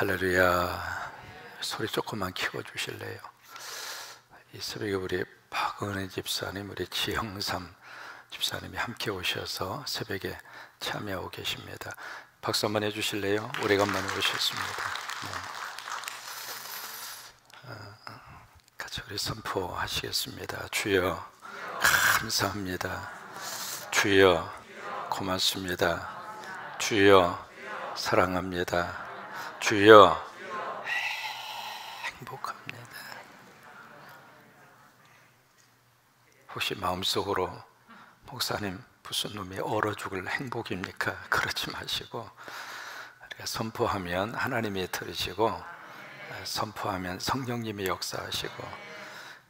할렐루야. 소리 조금만 키워주실래요? 이 새벽에 우리 박은혜 집사님, 우리 지형삼 집사님이 함께 오셔서 새벽에 참여하고 계십니다. 박수 한번 해주실래요? 오래간만에 오셨습니다. 같이 우리 선포하시겠습니다. 주여 감사합니다. 주여 고맙습니다. 주여 사랑합니다. 주여 행복합니다. 혹시 마음속으로 목사님 무슨 놈이 얼어 죽을 행복입니까? 그러지 마시고 우리가 선포하면 하나님이 들으시고 선포하면 성령님이 역사하시고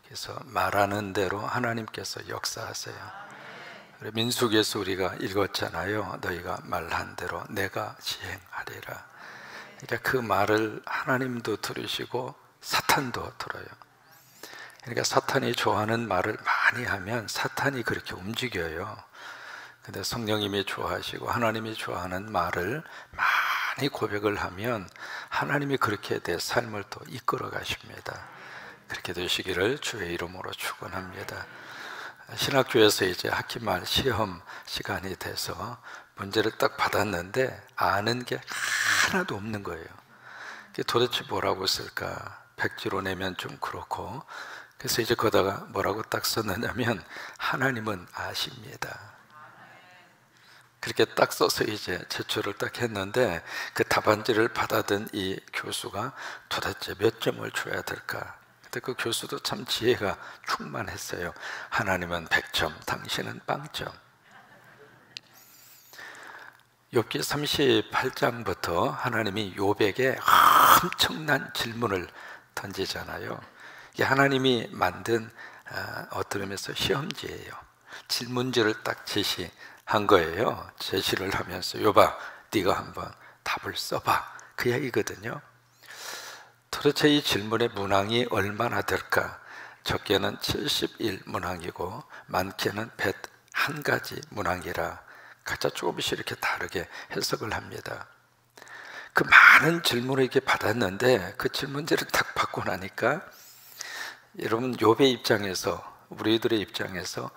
그래서 말하는 대로 하나님께서 역사하세요. 민수기에서 우리가 읽었잖아요. 너희가 말한 대로 내가 시행하리라. 그러니까 그 말을 하나님도 들으시고 사탄도 들어요. 그러니까 사탄이 좋아하는 말을 많이 하면 사탄이 그렇게 움직여요. 근데 성령님이 좋아하시고 하나님이 좋아하는 말을 많이 고백을 하면 하나님이 그렇게 내 삶을 또 이끌어 가십니다. 그렇게 되시기를 주의 이름으로 축원합니다. 신학교에서 이제 학기말 시험 시간이 돼서 문제를 딱 받았는데 아는 게 하나도 없는 거예요. 도대체 뭐라고 쓸까? 백지로 내면 좀 그렇고, 그래서 이제 거기다가 뭐라고 딱 썼느냐면 하나님은 아십니다. 그렇게 딱 써서 이제 제출을 딱 했는데 그 답안지를 받아든 이 교수가 도대체 몇 점을 줘야 될까? 근데 그 교수도 참 지혜가 충만했어요. 하나님은 100점, 당신은 0점. 욥기 38장부터 하나님이 욥에게 엄청난 질문을 던지잖아요. 이게 하나님이 만든 어떤 의미에서 시험지예요. 질문지를 딱 제시한 거예요. 제시를 하면서 욥아, 네가 한번 답을 써봐. 그 이야기거든요. 도대체 이 질문의 문항이 얼마나 될까? 적게는 71문항이고 많게는 101가지 문항이라 각자 조금씩 이렇게 다르게 해석을 합니다. 그 많은 질문을 이렇게 받았는데 그 질문지를 딱 받고 나니까 여러분 욥의 입장에서, 우리들의 입장에서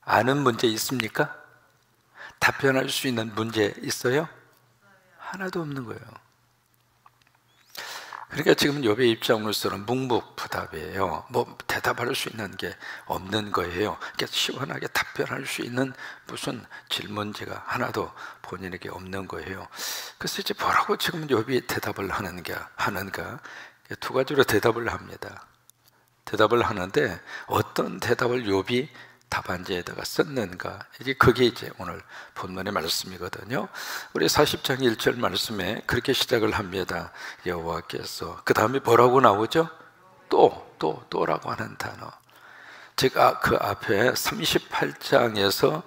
아는 문제 있습니까? 답변할 수 있는 문제 있어요? 하나도 없는 거예요. 그러니까 지금 욥의 입장으로서는 묵묵부답이에요. 뭐 대답할 수 있는 게 없는 거예요. 그러니까 시원하게 답변할 수 있는 무슨 질문지가 하나도 본인에게 없는 거예요. 그래서 이제 뭐라고 지금 욥이 대답을 하는가? 두 가지로 대답을 합니다. 대답을 하는데 어떤 대답을 욥이 답안지에다가 썼는가? 그게 이제 오늘 본문의 말씀이거든요. 우리 40장 1절 말씀에 그렇게 시작을 합니다. 여호와께서, 그 다음에 뭐라고 나오죠? 또라고 하는 단어. 제가 그 앞에 38장에서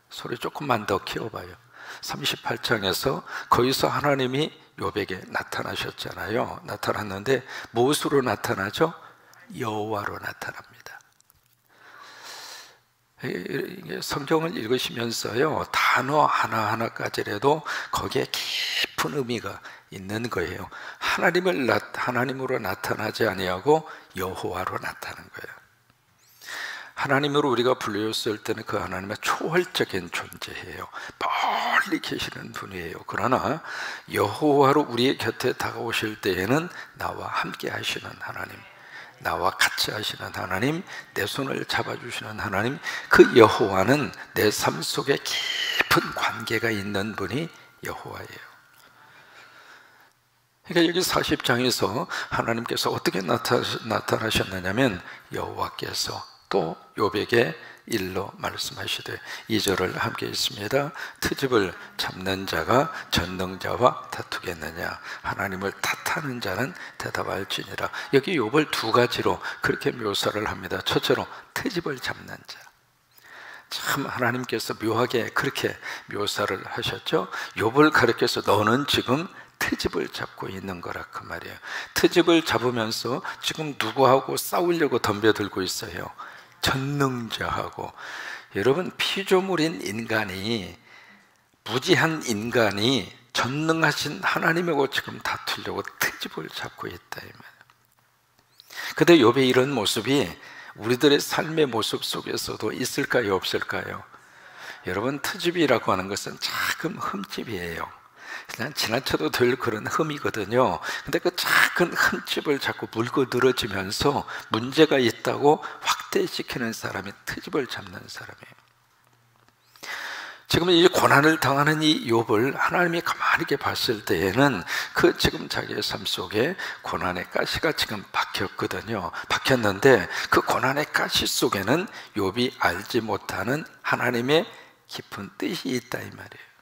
소리 조금만 더 키워봐요. 38장에서 거기서 하나님이 욥에게 나타나셨잖아요. 나타났는데 무엇으로 나타나죠? 여호와로 나타납니다. 성경을 읽으시면서요, 단어 하나하나까지라도 거기에 깊은 의미가 있는 거예요. 하나님으로 나타나지 아니하고 여호와로 나타나는 거예요. 하나님으로 우리가 불렸을 때는 그 하나님은 초월적인 존재예요. 멀리 계시는 분이에요. 그러나 여호와로 우리의 곁에 다가오실 때에는 나와 함께 하시는 하나님, 나와 같이 하시는 하나님, 내 손을 잡아주시는 하나님, 그 여호와는 내 삶 속에 깊은 관계가 있는 분이 여호와예요. 그러니까 여기 40장에서 하나님께서 어떻게 나타나셨느냐면 여호와께서 또 욥에게 일러 말씀하시되 2절을 함께 읽습니다. 트집을 잡는 자가 전능자와 다투겠느냐? 하나님을 탓하는 자는 대답할지니라. 여기 욥을 두 가지로 그렇게 묘사를 합니다. 첫째로 트집을 잡는 자. 참 하나님께서 묘하게 그렇게 묘사를 하셨죠. 욥을 가르쳐서 너는 지금 트집을 잡고 있는 거라 그 말이에요. 트집을 잡으면서 지금 누구하고 싸우려고 덤벼들고 있어요? 전능자하고. 여러분, 피조물인 인간이, 무지한 인간이 전능하신 하나님하고 지금 다투려고 트집을 잡고 있다 이 말이에요. 근데 욥의 이런 모습이 우리들의 삶의 모습 속에서도 있을까요, 없을까요? 여러분, 트집이라고 하는 것은 작은 흠집이에요. 그냥 지나쳐도 될 그런 흠이거든요. 근데 그 작은 흠집을 자꾸 물고 늘어지면서 문제가 있다고 확대시키는 사람이 트집을 잡는 사람이에요. 지금 이 고난을 당하는 이 욥을 하나님이 가만히 이렇게 봤을 때에는 그 지금 자기의 삶 속에 고난의 가시가 지금 박혔거든요. 박혔는데 그 고난의 가시 속에는 욥이 알지 못하는 하나님의 깊은 뜻이 있다 이 말이에요.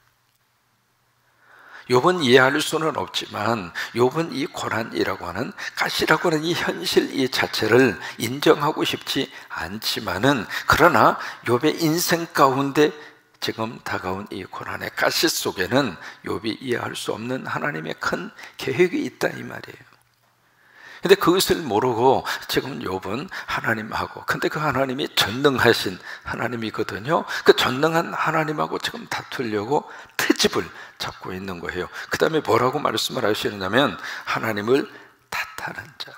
욥은 이해할 수는 없지만 욥은 이 고난이라고 하는 가시라고 하는 이 현실 이 자체를 인정하고 싶지 않지만은, 그러나 욥의 인생 가운데 지금 다가온 이 고난의 가시 속에는 욥이 이해할 수 없는 하나님의 큰 계획이 있다 이 말이에요. 근데 그것을 모르고 지금 욥은 하나님하고, 근데 그 하나님이 전능하신 하나님이거든요. 그 전능한 하나님하고 지금 다투려고 트집을 잡고 있는 거예요. 그 다음에 뭐라고 말씀을 하시느냐면 하나님을 탓하는 자.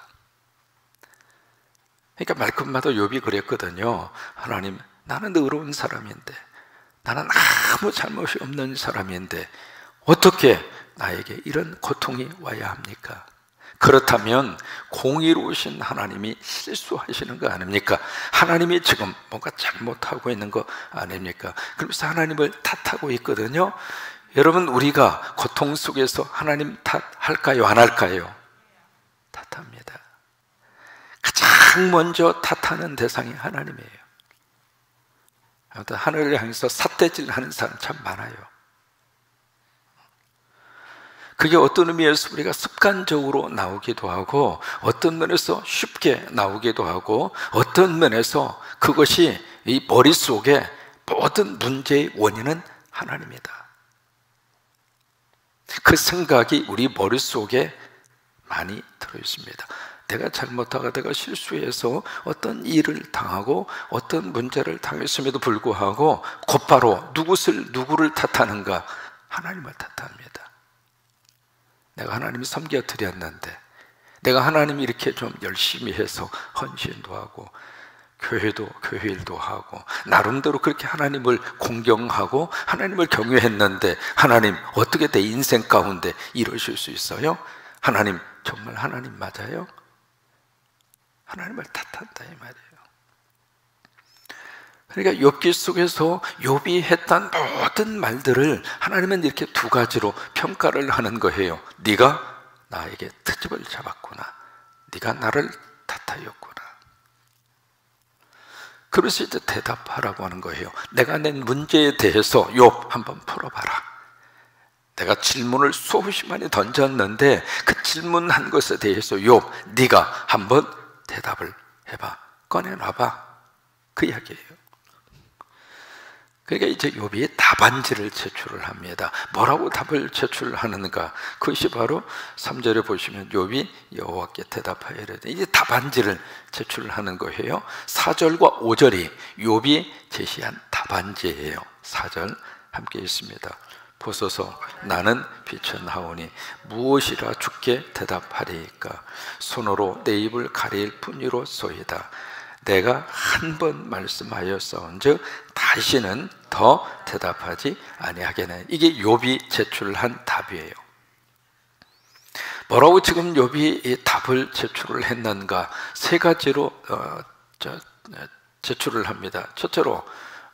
그러니까 말끝마다 욥이 그랬거든요. 하나님, 나는 의로운 사람인데, 나는 아무 잘못이 없는 사람인데 어떻게 나에게 이런 고통이 와야 합니까? 그렇다면 공의로우신 하나님이 실수하시는 거 아닙니까? 하나님이 지금 뭔가 잘못하고 있는 거 아닙니까? 그러면서 하나님을 탓하고 있거든요. 여러분, 우리가 고통 속에서 하나님 탓할까요? 안 할까요? 탓합니다. 가장 먼저 탓하는 대상이 하나님이에요. 아무튼 하늘을 향해서 삿대질 하는 사람 참 많아요. 그게 어떤 의미에서 우리가 습관적으로 나오기도 하고, 어떤 면에서 쉽게 나오기도 하고, 어떤 면에서 그것이 이 머릿속에 모든 문제의 원인은 하나님이다. 그 생각이 우리 머릿속에 많이 들어있습니다. 내가 잘못하고 내가 실수해서 어떤 일을 당하고 어떤 문제를 당했음에도 불구하고 곧바로 누구를 탓하는가? 하나님을 탓합니다. 내가 하나님이 섬겨드렸는데, 내가 하나님이 이렇게 좀 열심히 해서 헌신도 하고 교회도 교회일도 하고 나름대로 그렇게 하나님을 공경하고 하나님을 경외했는데, 하나님 어떻게 내 인생 가운데 이러실 수 있어요? 하나님 정말 하나님 맞아요? 하나님을 탓한다 이 말이에요. 그러니까 욥기 속에서 욥이 했던 모든 말들을 하나님은 이렇게 두 가지로 평가를 하는 거예요. 네가 나에게 트집을 잡았구나, 네가 나를 탓하였구나. 그래서 이제 대답하라고 하는 거예요. 내가 낸 문제에 대해서 욥 한번 풀어봐라. 내가 질문을 수없이 많이 던졌는데 그 질문한 것에 대해서 욥, 네가 한번 대답을 해봐, 꺼내놔봐, 그 이야기예요. 그러니까 이제 욥이 답안지를 제출을 합니다. 뭐라고 답을 제출하는가? 그것이 바로 3절에 보시면 욥이 여호와께 대답하여 이르되, 이제 답안지를 제출하는 거예요. 4절과 5절이 욥이 제시한 답안지예요. 4절 함께 있습니다. 보소서, 나는 비천하오니 무엇이라 주께 대답하리이까? 손으로 내 입을 가릴 뿐이로소이다. 내가 한 번 말씀하였사온즉 다시는 더 대답하지 아니하겠네. 이게 욥이 제출한 답이에요. 뭐라고 지금 욥이 이 답을 제출을 했는가? 세 가지로 제출을 합니다. 첫째로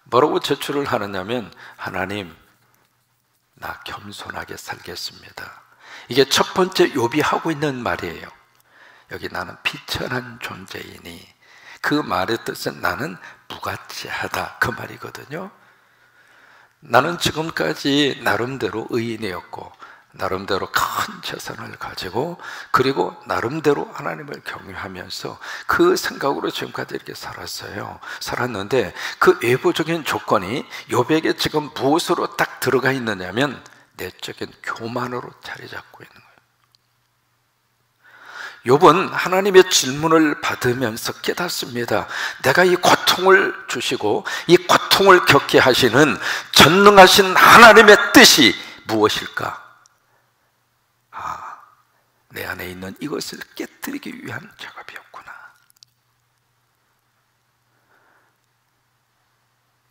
뭐라고 제출을 하느냐면, 하나님, 나 겸손하게 살겠습니다. 이게 첫 번째 욥이 하고 있는 말이에요. 여기 나는 비천한 존재이니, 그 말의 뜻은 나는 무가치하다, 그 말이거든요. 나는 지금까지 나름대로 의인이었고 나름대로 큰 재산을 가지고, 그리고 나름대로 하나님을 경외하면서 그 생각으로 지금까지 이렇게 살았는데 그 외부적인 조건이 욥에게 지금 무엇으로 딱 들어가 있느냐면 내적인 교만으로 자리 잡고 있는 거예요. 욥은 하나님의 질문을 받으면서 깨닫습니다. 내가 이 고통을 주시고 이 고통을 겪게 하시는 전능하신 하나님의 뜻이 무엇일까? 내 안에 있는 이것을 깨뜨리기 위한 작업이었구나.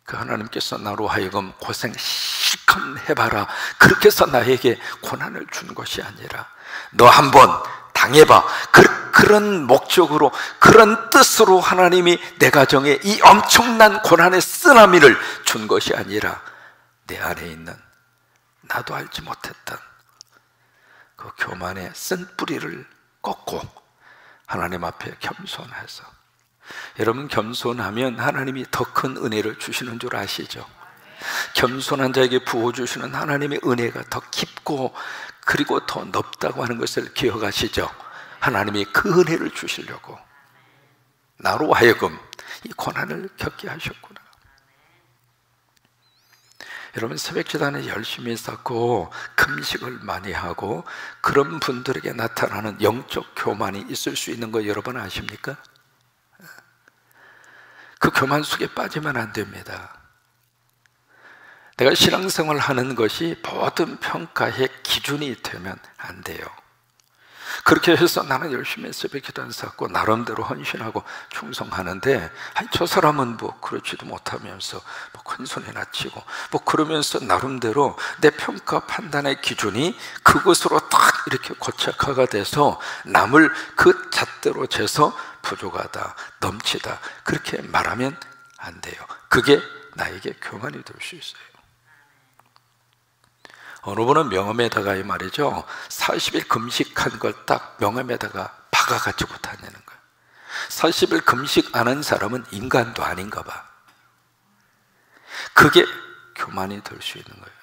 그 하나님께서 나로 하여금 고생 실컷 해봐라, 그렇게 해서 나에게 고난을 준 것이 아니라 너 한번 당해봐, 그런 목적으로, 그런 뜻으로 하나님이 내 가정에 이 엄청난 고난의 쓰나미를 준 것이 아니라 내 안에 있는 나도 알지 못했던 그 교만의 쓴 뿌리를 꺾고 하나님 앞에 겸손해서, 여러분 겸손하면 하나님이 더 큰 은혜를 주시는 줄 아시죠? 겸손한 자에게 부어주시는 하나님의 은혜가 더 깊고 그리고 더 넓다고 하는 것을 기억하시죠? 하나님이 그 은혜를 주시려고 나로 하여금 이 고난을 겪게 하셨구나. 여러분 새벽기도에 열심히 쌓고 금식을 많이 하고 그런 분들에게 나타나는 영적 교만이 있을 수 있는 거 여러분 아십니까? 그 교만 속에 빠지면 안 됩니다. 내가 신앙생활 하는 것이 모든 평가의 기준이 되면 안 돼요. 그렇게 해서 나는 열심히 새벽기도 쌓고 나름대로 헌신하고 충성하는데, 아니 저 사람은 뭐 그렇지도 못하면서 뭐 큰소리나 치고 뭐 그러면서 나름대로 내 평가 판단의 기준이 그것으로 딱 이렇게 고착화가 돼서 남을 그 잣대로 재서 부족하다, 넘치다 그렇게 말하면 안 돼요. 그게 나에게 교만이 될 수 있어요. 어느 분은 명함에다가 이 말이죠, 40일 금식한 걸 딱 명함에다가 박아가지고 다니는 거예요. 40일 금식 안 한 사람은 인간도 아닌가 봐. 그게 교만이 될 수 있는 거예요.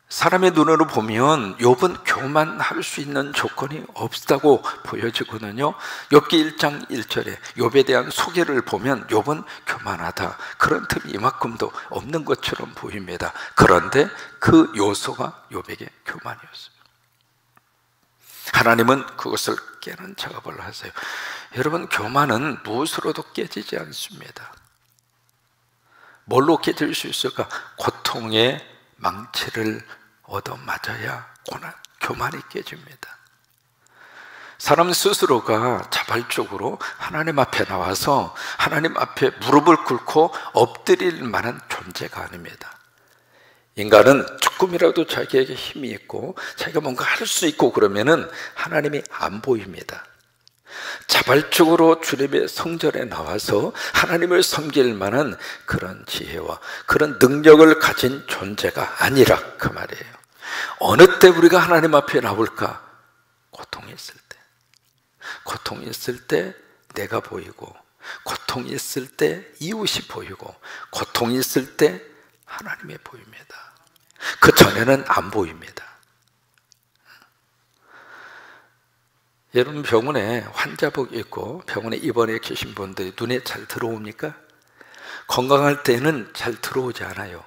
사람의 눈으로 보면 욥은 교만할 수 있는 조건이 없다고 보여지거든요. 욥기 1장 1절에 욥에 대한 소개를 보면 욥은 교만하다, 그런 틈이 이만큼도 없는 것처럼 보입니다. 그런데 그 요소가 욥에게 교만이었어요. 하나님은 그것을 깨는 작업을 하세요. 여러분 교만은 무엇으로도 깨지지 않습니다. 뭘로 깨질 수 있을까? 고통의 망치를 얻어맞아야 교만이 깨집니다. 사람 스스로가 자발적으로 하나님 앞에 나와서 하나님 앞에 무릎을 꿇고 엎드릴 만한 존재가 아닙니다. 인간은 조금이라도 자기에게 힘이 있고 자기가 뭔가 할 수 있고 그러면은 하나님이 안 보입니다. 자발적으로 주님의 성전에 나와서 하나님을 섬길 만한 그런 지혜와 그런 능력을 가진 존재가 아니라 그 말이에요. 어느 때 우리가 하나님 앞에 나올까? 고통이 있을 때. 고통이 있을 때 내가 보이고, 고통이 있을 때 이웃이 보이고, 고통이 있을 때 하나님이 보입니다. 그 전에는 안 보입니다. 여러분 병원에 환자복 입고 병원에 입원해 계신 분들이 눈에 잘 들어옵니까? 건강할 때는 잘 들어오지 않아요.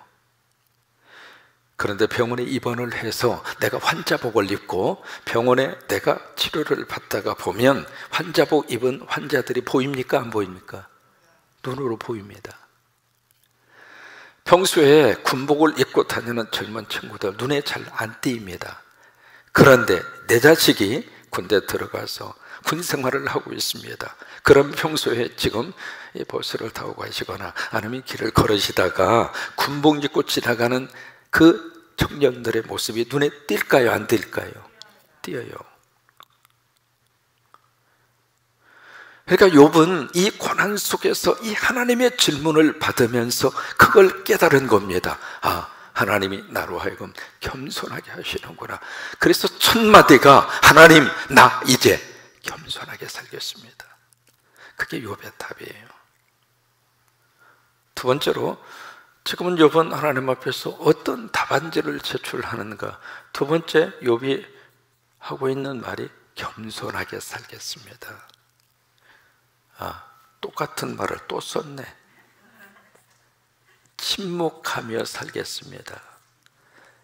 그런데 병원에 입원을 해서 내가 환자복을 입고 병원에 내가 치료를 받다가 보면 환자복 입은 환자들이 보입니까? 안 보입니까? 눈으로 보입니다. 평소에 군복을 입고 다니는 젊은 친구들 눈에 잘 안 띄입니다. 그런데 내 자식이 군대 들어가서 군 생활을 하고 있습니다. 그럼 평소에 지금 버스를 타고 가시거나 아니면 길을 걸으시다가 군복 입고 지나가는 그 청년들의 모습이 눈에 띌까요? 안 띌까요? 띄어요. 그러니까 욥은 이 고난 속에서 이 하나님의 질문을 받으면서 그걸 깨달은 겁니다. 아, 하나님이 나로 하여금 겸손하게 하시는구나. 그래서 첫 마디가 하나님, 나 이제 겸손하게 살겠습니다. 그게 욥의 답이에요. 두 번째로 지금은 욥은 하나님 앞에서 어떤 답안지를 제출하는가? 두 번째 욥이 하고 있는 말이 겸손하게 살겠습니다. 아, 똑같은 말을 또 썼네. 침묵하며 살겠습니다.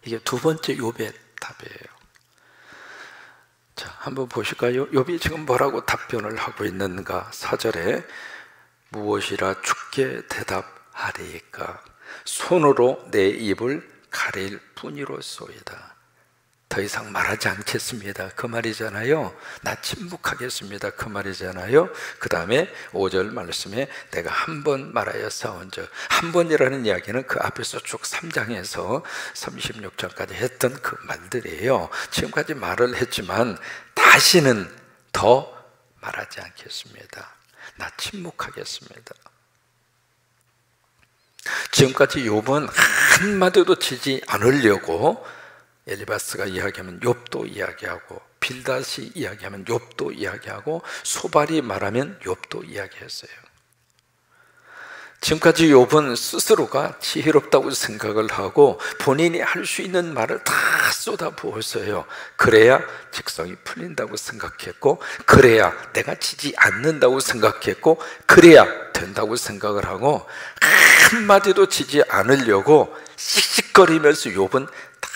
이게 두 번째 욥의 답이에요. 자, 한번 보실까요? 욥이 지금 뭐라고 답변을 하고 있는가? 4절에 무엇이라 주께 대답하리이까? 손으로 내 입을 가릴 뿐이로소이다. 더 이상 말하지 않겠습니다. 그 말이잖아요. 나 침묵하겠습니다. 그 말이잖아요. 그 다음에 5절 말씀에 내가 한 번 말하여 싸운즉, 한 번이라는 이야기는 그 앞에서 쭉 3장에서 36장까지 했던 그 말들이에요. 지금까지 말을 했지만 다시는 더 말하지 않겠습니다. 나 침묵하겠습니다. 지금까지 욥은 한마디도 치지 않으려고 엘리바스가 이야기하면 욥도 이야기하고, 빌닷이 이야기하면 욥도 이야기하고, 소발이 말하면 욥도 이야기했어요. 지금까지 욥은 스스로가 지혜롭다고 생각을 하고 본인이 할 수 있는 말을 다 쏟아부었어요. 그래야 직성이 풀린다고 생각했고, 그래야 내가 지지 않는다고 생각했고, 그래야 된다고 생각을 하고, 한마디도 지지 않으려고 씩씩거리면서 욥은 다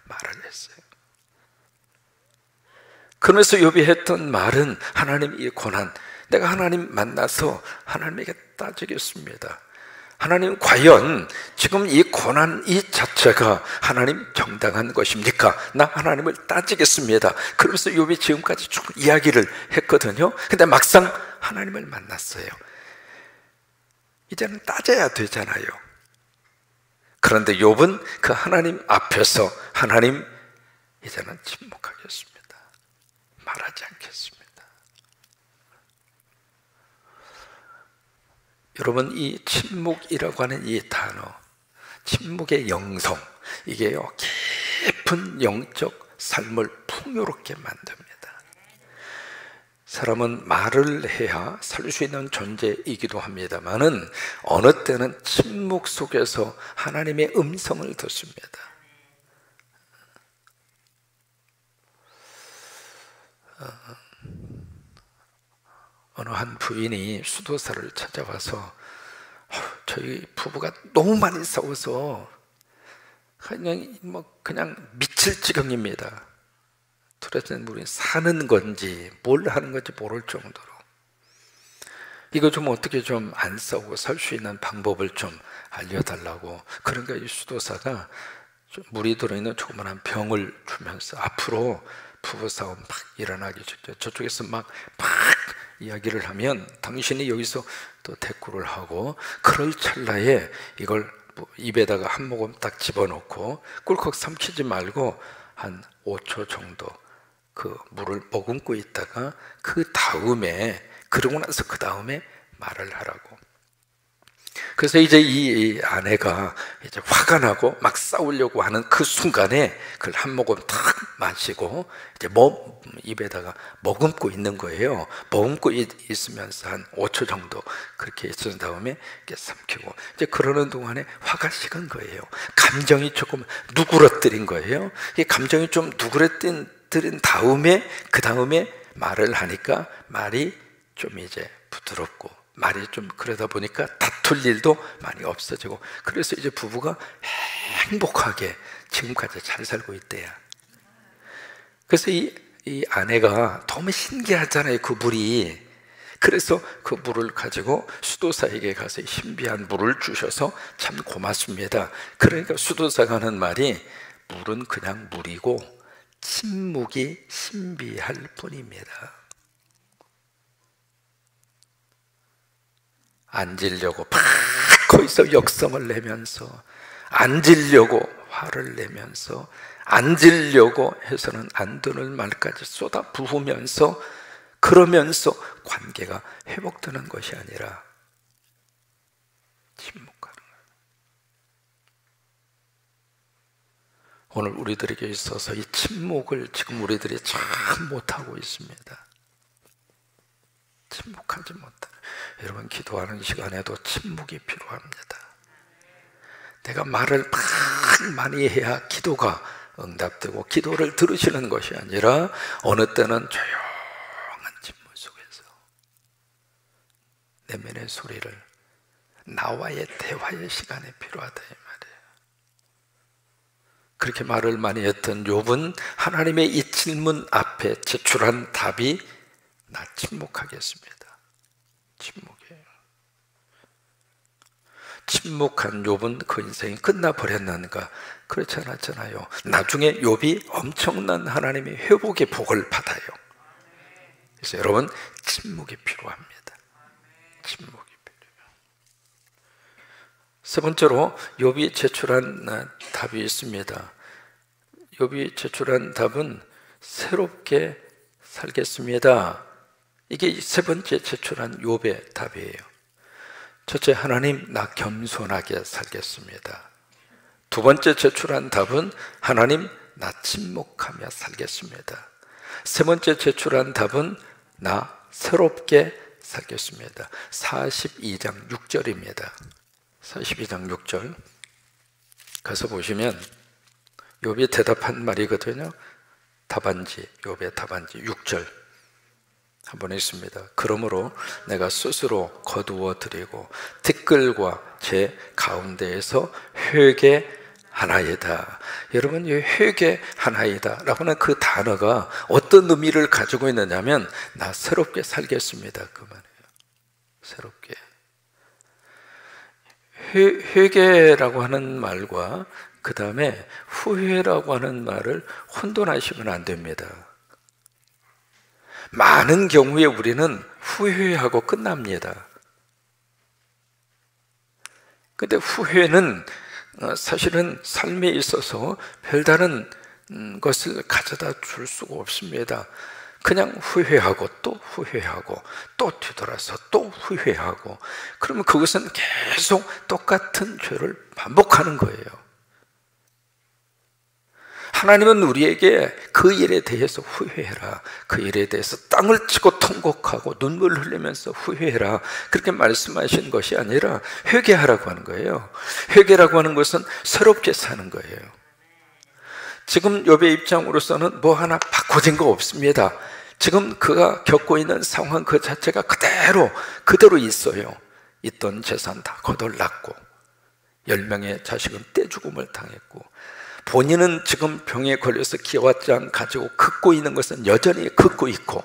말을 했어요. 그러면서 욥이 했던 말은 하나님 이 고난, 내가 하나님 만나서 하나님에게 따지겠습니다. 하나님 과연 지금 이 고난 이 자체가 하나님 정당한 것입니까? 나 하나님을 따지겠습니다. 그러면서 욥이 지금까지 쭉 이야기를 했거든요. 근데 막상 하나님을 만났어요. 이제는 따져야 되잖아요. 그런데 욥은 그 하나님 앞에서 하나님, 이제는 침묵하겠습니다. 말하지 않겠습니다. 여러분, 이 침묵이라고 하는 이 단어, 침묵의 영성, 이게요 깊은 영적 삶을 풍요롭게 만듭니다. 사람은 말을 해야 살 수 있는 존재이기도 합니다만은 어느 때는 침묵 속에서 하나님의 음성을 듣습니다. 어느 한 부인이 수도사를 찾아와서 저희 부부가 너무 많이 싸워서 그냥 미칠 지경입니다. 도대체 우리 사는 건지 뭘 하는 건지 모를 정도로, 이거 좀 어떻게 좀 안 싸우고 살 수 있는 방법을 좀 알려달라고. 그러니까 이 수도사가 물이 들어있는 조그만한 병을 주면서 앞으로 부부싸움 막 일어나기 직전 저쪽에서 막 이야기를 하면 당신이 여기서 또 대꾸를 하고, 그럴 찰나에 이걸 입에다가 한 모금 딱 집어넣고 꿀꺽 삼키지 말고 한 5초 정도 그 물을 머금고 있다가 그러고 나서 그 다음에 말을 하라고. 그래서 이제 이 아내가 이제 화가 나고 막 싸우려고 하는 그 순간에 그걸 한 모금 탁 마시고 이제 입에다가 머금고 있는 거예요. 머금고 있으면서 한 5초 정도 그렇게 있은 다음에 이렇게 삼키고, 이제 그러는 동안에 화가 식은 거예요. 감정이 조금 누그러뜨린 거예요. 이 감정이 좀 누그러뜨린 다음에 그 다음에 말을 하니까 말이 좀 이제 부드럽고, 말이 좀 그러다 보니까 다툴 일도 많이 없어지고, 그래서 이제 부부가 행복하게 지금까지 잘 살고 있대요. 그래서 이 아내가 너무 신기하잖아요, 그 물이. 그래서 그 물을 가지고 수도사에게 가서 신비한 물을 주셔서 참 고맙습니다. 그러니까 수도사가 하는 말이, 물은 그냥 물이고 침묵이 신비할 뿐입니다. 앉으려고 막 거기서 역성을 내면서, 앉으려고 화를 내면서, 앉으려고 해서는 안 되는 말까지 쏟아 부으면서, 그러면서 관계가 회복되는 것이 아니라 침묵하는 거예요. 오늘 우리들에게 있어서 이 침묵을 지금 우리들이 참 못하고 있습니다. 침묵하지 못하는. 여러분, 기도하는 시간에도 침묵이 필요합니다. 내가 말을 많이 해야 기도가 응답되고 기도를 들으시는 것이 아니라 어느 때는 조용한 침묵 속에서 내면의 소리를, 나와의 대화의 시간이 필요하다 이 말이에요. 그렇게 말을 많이 했던 욥은 하나님의 이 질문 앞에 제출한 답이, 나 침묵하겠습니다. 침묵이에요. 침묵한 욥은 그 인생이 끝나버렸는가? 그렇지 않았잖아요. 나중에 욥이 엄청난 하나님의 회복의 복을 받아요. 그래서 여러분, 침묵이 필요합니다. 침묵이 필요해요. 세 번째로 욥이 제출한 답이 있습니다. 욥이 제출한 답은 새롭게 살겠습니다. 이게 세 번째 제출한 욥의 답이에요. 첫째, 하나님, 나 겸손하게 살겠습니다. 두 번째 제출한 답은 하나님, 나 침묵하며 살겠습니다. 세 번째 제출한 답은 나 새롭게 살겠습니다. 42장 6절입니다. 42장 6절 가서 보시면 욥이 대답한 말이거든요. 답안지, 욥의 답안지 6절 한번 읽습니다. 그러므로 내가 스스로 거두어 드리고 티끌과 제 가운데에서 회개하나이다. 여러분, 이 회개하나이다 라고는 그 단어가 어떤 의미를 가지고 있느냐면 나 새롭게 살겠습니다 그 말이에요. 새롭게. 회개라고 하는 말과 그 다음에 후회라고 하는 말을 혼돈하시면 안 됩니다. 많은 경우에 우리는 후회하고 끝납니다. 근데 후회는 사실은 삶에 있어서 별다른 것을 가져다 줄 수가 없습니다. 그냥 후회하고 또 후회하고 또 뒤돌아서 또 후회하고, 그러면 그것은 계속 똑같은 죄를 반복하는 거예요. 하나님은 우리에게 그 일에 대해서 후회해라, 그 일에 대해서 땅을 치고 통곡하고 눈물 흘리면서 후회해라, 그렇게 말씀하신 것이 아니라 회개하라고 하는 거예요. 회개라고 하는 것은 새롭게 사는 거예요. 지금 욥의 입장으로서는 뭐 하나 바꿔진 거 없습니다. 지금 그가 겪고 있는 상황 그 자체가 그대로 있어요. 있던 재산 다 거덜났고 10명의 자식은 떼죽음을 당했고, 본인은 지금 병에 걸려서 기와장 가지고 긋고 있는 것은 여전히 긋고 있고,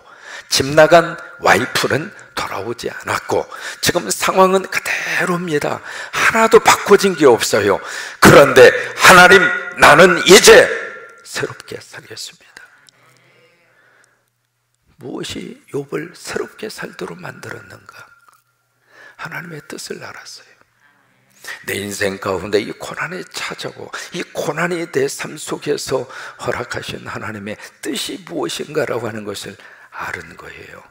집 나간 와이프는 돌아오지 않았고, 지금 상황은 그대로입니다. 하나도 바꿔진 게 없어요. 그런데 하나님, 나는 이제 새롭게 살겠습니다. 무엇이 욥을 새롭게 살도록 만들었는가? 하나님의 뜻을 알았어요. 내 인생 가운데 이 고난이 찾아오고 이 고난이 내 삶 속에서 허락하신 하나님의 뜻이 무엇인가라고 하는 것을 아는 거예요.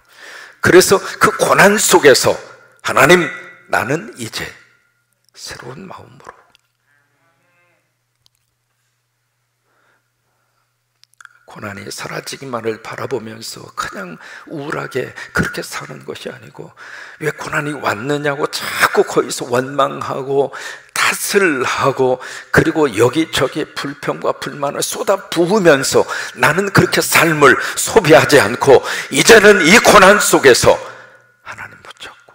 그래서 그 고난 속에서 하나님, 나는 이제 새로운 마음으로, 고난이 사라지기만을 바라보면서 그냥 우울하게 그렇게 사는 것이 아니고, 왜 고난이 왔느냐고 자꾸 거기서 원망하고 탓을 하고, 그리고 여기저기 불평과 불만을 쏟아 부으면서 나는 그렇게 삶을 소비하지 않고 이제는 이 고난 속에서 하나님 붙잡고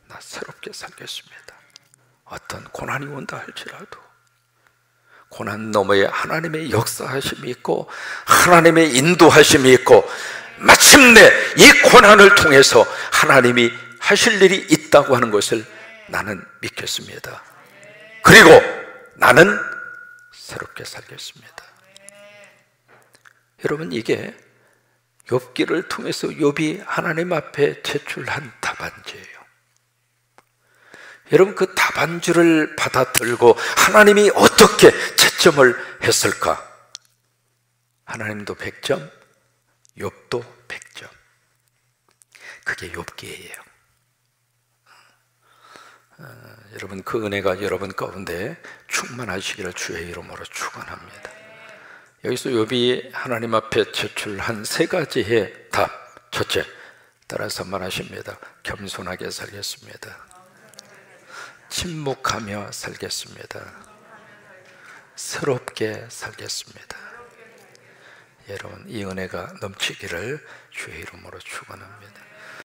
나 새롭게 살겠습니다. 어떤 고난이 온다 할지라도 고난 너머에 하나님의 역사하심이 있고 하나님의 인도하심이 있고, 마침내 이 고난을 통해서 하나님이 하실 일이 있다고 하는 것을 나는 믿겠습니다. 그리고 나는 새롭게 살겠습니다. 여러분, 이게 욥기를 통해서 욥이 하나님 앞에 제출한 답안지예요. 여러분, 그 답안지를 받아들고 하나님이 어떻게 채점을 했을까? 하나님도 100점, 욥도 100점. 그게 욥기예요. 여러분, 그 은혜가 여러분 가운데 충만하시기를 주의 이름으로 축원합니다. 여기서 욥이 하나님 앞에 제출한 세 가지의 답. 첫째, 따라서 말하십니다. 겸손하게 살겠습니다. 침묵하며 살겠습니다. 새롭게 살겠습니다. 여러분, 이 은혜가 넘치기를 주의 이름으로 축원합니다.